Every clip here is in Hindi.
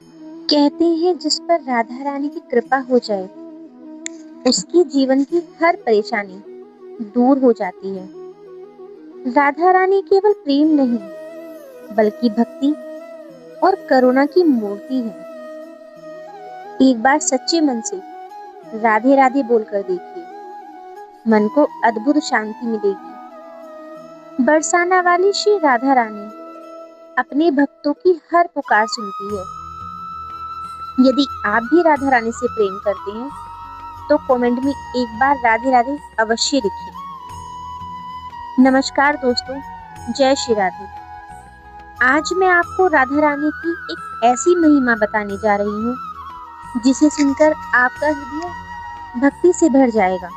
कहते हैं जिस पर राधा रानी की कृपा हो जाए उसकी जीवन की हर परेशानी दूर हो जाती है। राधा रानी केवल प्रेम नहीं बल्कि भक्ति और करुणा की मूर्ति है। एक बार सच्चे मन से राधे राधे बोलकर देखिए, मन को अद्भुत शांति मिलेगी। बरसाना वाली श्री राधा रानी अपने भक्तों की हर पुकार सुनती है। यदि आप भी राधा रानी से प्रेम करते हैं तो कमेंट में एक बार राधे राधे अवश्य लिखिए। नमस्कार दोस्तों, जय श्री राधे। आज मैं आपको राधा रानी की एक ऐसी महिमा बताने जा रही हूँ जिसे सुनकर आपका हृदय भक्ति से भर जाएगा।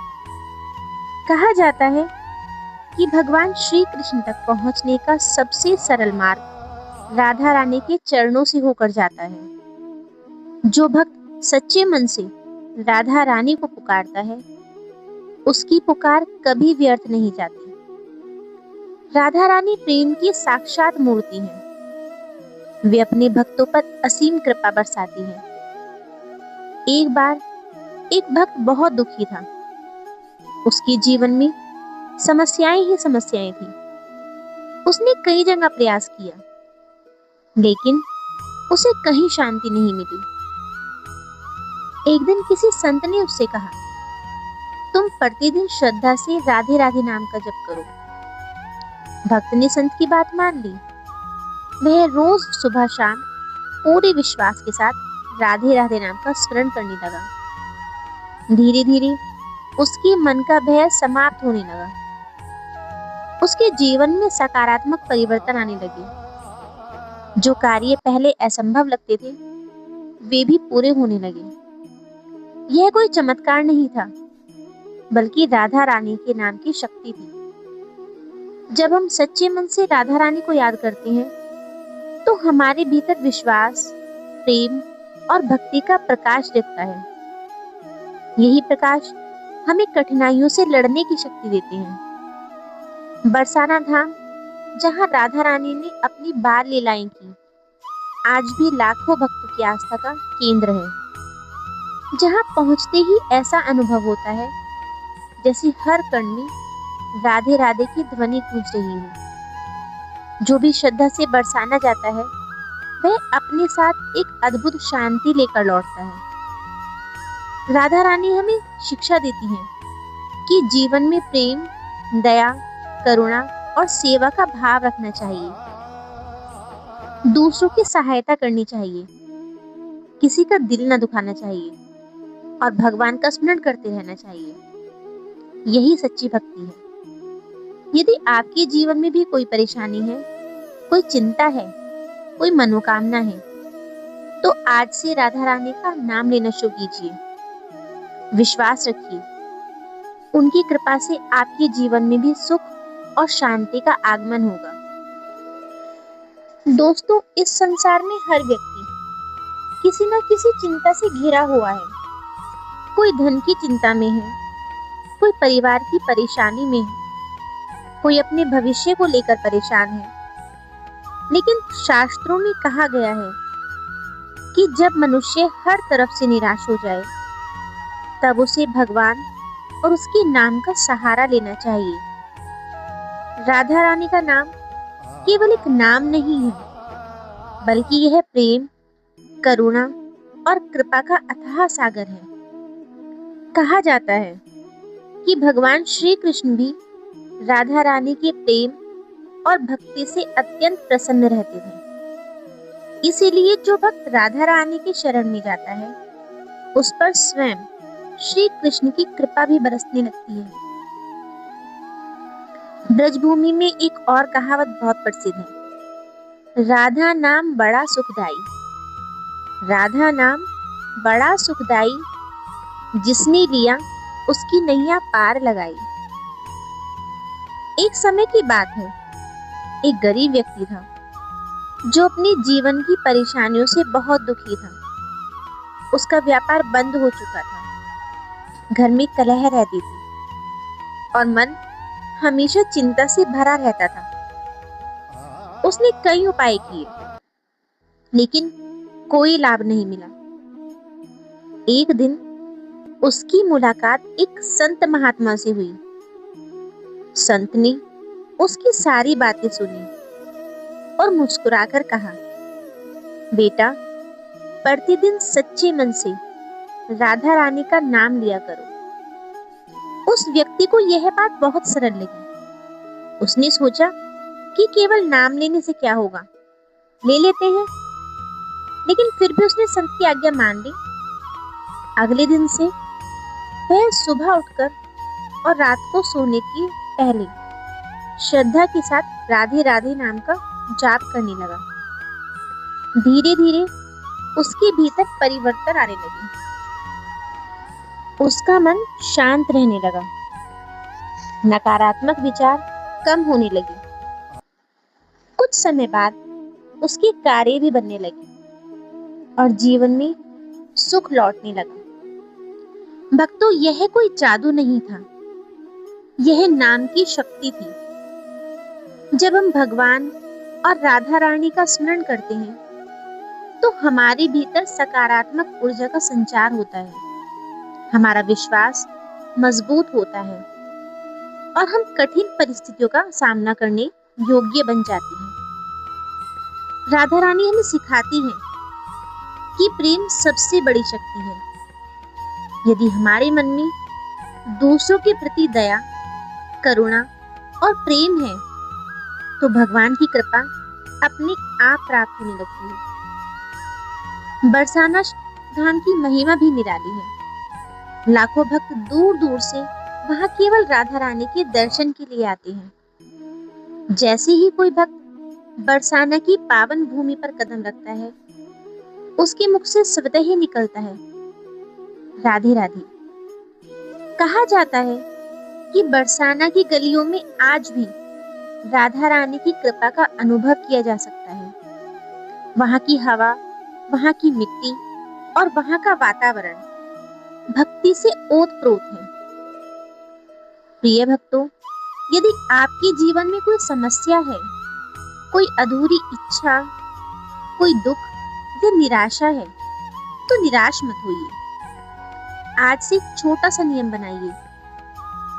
कहा जाता है कि भगवान श्री कृष्ण तक पहुँचने का सबसे सरल मार्ग राधा रानी के चरणों से होकर जाता है। जो भक्त सच्चे मन से राधा रानी को पुकारता है उसकी पुकार कभी व्यर्थ नहीं जाती। राधा रानी प्रेम की साक्षात मूर्ति है। वे अपने भक्तों पर असीम कृपा बरसाती है। एक बार एक भक्त बहुत दुखी था। उसके जीवन में समस्याएं ही समस्याएं थी। उसने कई जगह प्रयास किया लेकिन उसे कहीं शांति नहीं मिली। एक दिन किसी संत ने उससे कहा, तुम प्रतिदिन श्रद्धा से राधे राधे नाम का जप करो। भक्त ने संत की बात मान ली। वह रोज सुबह शाम पूरे विश्वास के साथ राधे राधे नाम का स्मरण करने लगा। धीरे धीरे उसके मन का भय समाप्त होने लगा। उसके जीवन में सकारात्मक परिवर्तन आने लगे। जो कार्य पहले असंभव लगते थे वे भी पूरे होने लगे। यह कोई चमत्कार नहीं था बल्कि राधा रानी के नाम की शक्ति थी। जब हम सच्चे मन से राधा रानी को याद करते हैं तो हमारे भीतर विश्वास, प्रेम और भक्ति का प्रकाश दिखता है। यही प्रकाश हमें कठिनाइयों से लड़ने की शक्ति देते हैं। बरसाना धाम, जहां राधा रानी ने अपनी बाल लीलाएं की, आज भी लाखों भक्तों की आस्था का केंद्र है। जहां पहुंचते ही ऐसा अनुभव होता है जैसे हर कण में राधे राधे की ध्वनि गूंज रही है। जो भी श्रद्धा से बरसाना जाता है वह अपने साथ एक अद्भुत शांति लेकर लौटता है। राधा रानी हमें शिक्षा देती है कि जीवन में प्रेम, दया, करुणा और सेवा का भाव रखना चाहिए। दूसरों की सहायता करनी चाहिए, किसी का दिल न दुखाना चाहिए और भगवान का स्मरण करते रहना चाहिए। यही सच्ची भक्ति है। यदि आपके जीवन में भी कोई परेशानी है, कोई चिंता है, कोई मनोकामना है, तो आज से राधा रानी का नाम लेना शुरू कीजिए। विश्वास रखिए, उनकी कृपा से आपके जीवन में भी सुख और शांति का आगमन होगा। दोस्तों, इस संसार में हर व्यक्ति किसी न किसी चिंता से घिरा हुआ है। कोई धन की चिंता में है, कोई परिवार की परेशानी में है, कोई अपने भविष्य को लेकर परेशान है। लेकिन शास्त्रों में कहा गया है कि जब मनुष्य हर तरफ से निराश हो जाए तब उसे भगवान और उसके नाम का सहारा लेना चाहिए। राधा रानी का नाम केवल एक नाम नहीं है बल्कि यह प्रेम, करुणा और कृपा का अथाह सागर है। कहा जाता है कि भगवान श्री कृष्ण भी राधा रानी के प्रेम और भक्ति से अत्यंत प्रसन्न रहते थे। इसीलिए जो भक्त राधा रानी के शरण में जाता है उस पर स्वयं श्री कृष्ण की कृपा भी बरसने लगती है। ब्रजभूमि में एक और कहावत बहुत प्रसिद्ध है, राधा नाम बड़ा सुखदाई। राधा नाम बड़ा सुखदाई, जिसने लिया उसकी नैया पार लगाई। एक समय की बात है, एक गरीब व्यक्ति था जो अपने जीवन की परेशानियों से बहुत दुखी था। उसका व्यापार बंद हो चुका था, घर में कलह रहती थी और मन हमेशा चिंता से भरा रहता था। उसने कई उपाय किए लेकिन कोई लाभ नहीं मिला। एक दिन उसकी मुलाकात एक संत महात्मा से हुई। संत ने उसकी सारी बातें सुनी और मुस्कुराकर कहा, बेटा, प्रतिदिन सच्चे मन से राधा रानी का नाम लिया करो। उस व्यक्ति को यह बात बहुत सरल लगी। उसने सोचा कि केवल नाम लेने से क्या होगा, ले लेते हैं। लेकिन फिर भी उसने संत की आज्ञा मान ली। अगले दिन से वह सुबह उठकर और रात को सोने की पहले श्रद्धा के साथ राधे राधे नाम का जाप करने लगा। धीरे धीरे उसके भीतर परिवर्तन आने लगे। उसका मन शांत रहने लगा। नकारात्मक विचार कम होने लगे। कुछ समय बाद उसके कार्य भी बनने लगे और जीवन में सुख लौटने लगा। भक्तों, यह कोई जादू नहीं था, यह नाम की शक्ति थी। जब हम भगवान और राधा रानी का स्मरण करते हैं तो हमारे भीतर सकारात्मक ऊर्जा का संचार होता है, हमारा विश्वास मजबूत होता है और हम कठिन परिस्थितियों का सामना करने योग्य बन जाते हैं। राधा रानी हमें सिखाती है कि प्रेम सबसे बड़ी शक्ति है। यदि हमारे मन में दूसरों के प्रति दया, करुणा और प्रेम है तो भगवान की कृपा अपने आप प्राप्त होने लगती है। बरसाना धाम की महिमा भी निराली है। लाखों भक्त दूर दूर से वहां केवल राधा रानी के दर्शन के लिए आते हैं। जैसे ही कोई भक्त बरसाना की पावन भूमि पर कदम रखता है, उसके मुख से स्वतः ही निकलता है, राधे राधे। कहा जाता है कि बरसाना की गलियों में आज भी राधा रानी की कृपा का अनुभव किया जा सकता है। वहां की हवा, वहां की मिट्टी और वहां का वातावरण भक्ति से ओतप्रोत है। प्रिय भक्तों, यदि आपके जीवन में कोई समस्या है, कोई अधूरी इच्छा, कोई दुख या निराशा है, तो निराश मत होइए। आज से एक छोटा सा नियम बनाइए।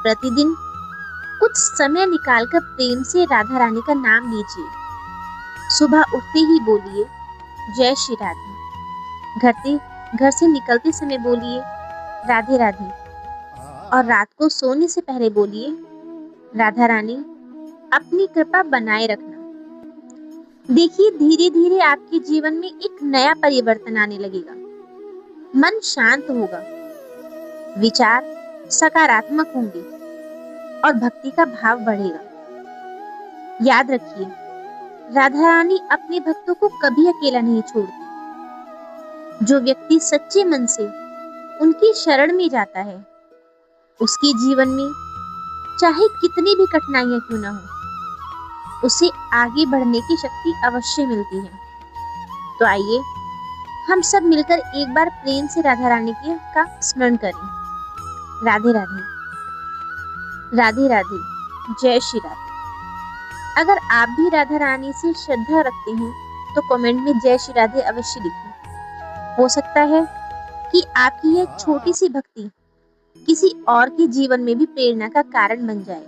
प्रतिदिन कुछ समय निकालकर प्रेम से राधा रानी का नाम लीजिए। सुबह उठते ही बोलिए, जय श्री राधे। घर से निकलते समय बोलिए, राधे राधे। और रात को सोने से पहले बोलिए, राधा रानी अपनी कृपा बनाए रखना। देखिए, धीरे धीरे आपके जीवन में एक नया परिवर्तन आने लगेगा। मन शांत होगा, विचार सकारात्मक होंगे और भक्ति का भाव बढ़ेगा। याद रखिए, राधा रानी अपने भक्तों को कभी अकेला नहीं छोड़ती। जो व्यक्ति सच्चे मन से उनकी शरण में जाता है, उसके जीवन में चाहे कितनी भी कठिनाइयां क्यों ना हो, उसे आगे बढ़ने की शक्ति अवश्य मिलती है। तो आइए हम सब मिलकर एक बार प्रेम से राधा रानी का स्मरण करें। राधे राधे, राधे राधे, जय श्री राधे। अगर आप भी राधा रानी से श्रद्धा रखते हैं तो कमेंट में जय श्री राधे अवश्य लिखें। हो सकता है कि आपकी यह छोटी सी भक्ति किसी और के जीवन में भी प्रेरणा का कारण बन जाए।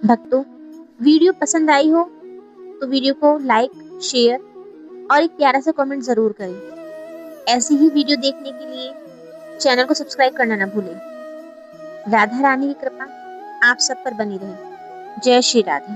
भक्तों, वीडियो पसंद आई हो तो वीडियो को लाइक, शेयर और एक प्यारा सा कमेंट जरूर करें। ऐसी ही वीडियो देखने के लिए चैनल को सब्सक्राइब करना ना भूलें। राधा रानी की कृपा आप सब पर बनी रहे। जय श्री राधे।